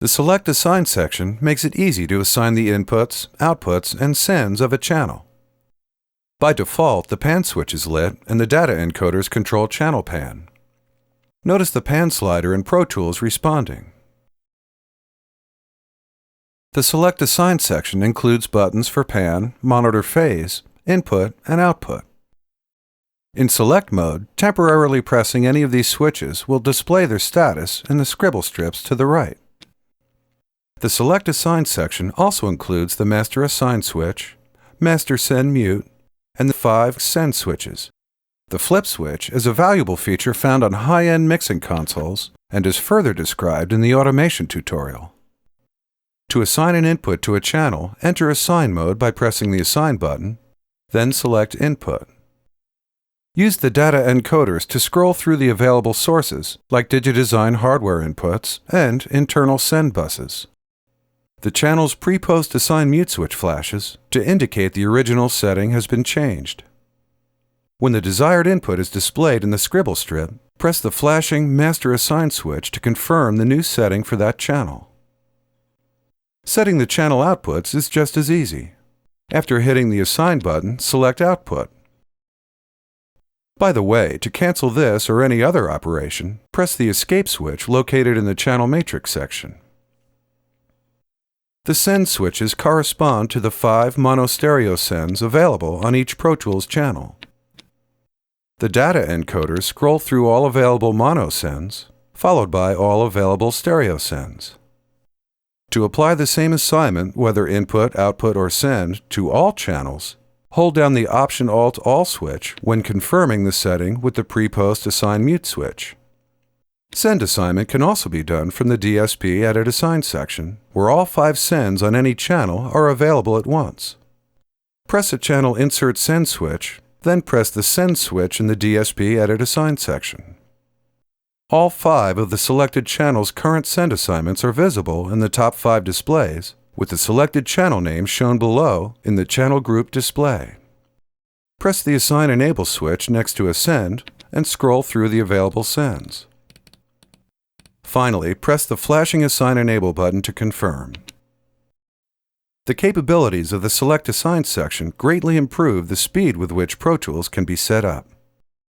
The Select Assign section makes it easy to assign the inputs, outputs, and sends of a channel. By default, the pan switch is lit and the data encoders control channel pan. Notice the pan slider in Pro Tools responding. The Select Assign section includes buttons for pan, monitor phase, input, and output. In select mode, temporarily pressing any of these switches will display their status in the scribble strips to the right. The Select Assign section also includes the Master Assign switch, Master Send Mute, and the 5 send switches. The flip switch is a valuable feature found on high-end mixing consoles and is further described in the automation tutorial. To assign an input to a channel, enter Assign mode by pressing the Assign button, then select Input. Use the data encoders to scroll through the available sources, like Digidesign hardware inputs and internal send buses. The channel's pre-post assign mute switch flashes to indicate the original setting has been changed. When the desired input is displayed in the scribble strip, press the flashing Master Assign switch to confirm the new setting for that channel. Setting the channel outputs is just as easy. After hitting the Assign button, select Output. By the way, to cancel this or any other operation, press the Escape switch located in the Channel Matrix section. The send switches correspond to the 5 mono-stereo sends available on each Pro Tools channel. The data encoders scroll through all available mono sends, followed by all available stereo sends. To apply the same assignment, whether input, output, or send, to all channels, hold down the Option-Alt-All switch when confirming the setting with the pre-post assign mute switch. Send assignment can also be done from the DSP Edit Assign section, where all 5 sends on any channel are available at once. Press a channel Insert Send switch, then press the Send switch in the DSP Edit Assign section. All 5 of the selected channel's current send assignments are visible in the top 5 displays, with the selected channel name shown below in the channel group display. Press the Assign Enable switch next to a send and scroll through the available sends. Finally, press the flashing Assign Enable button to confirm. The capabilities of the Select Assign section greatly improve the speed with which Pro Tools can be set up.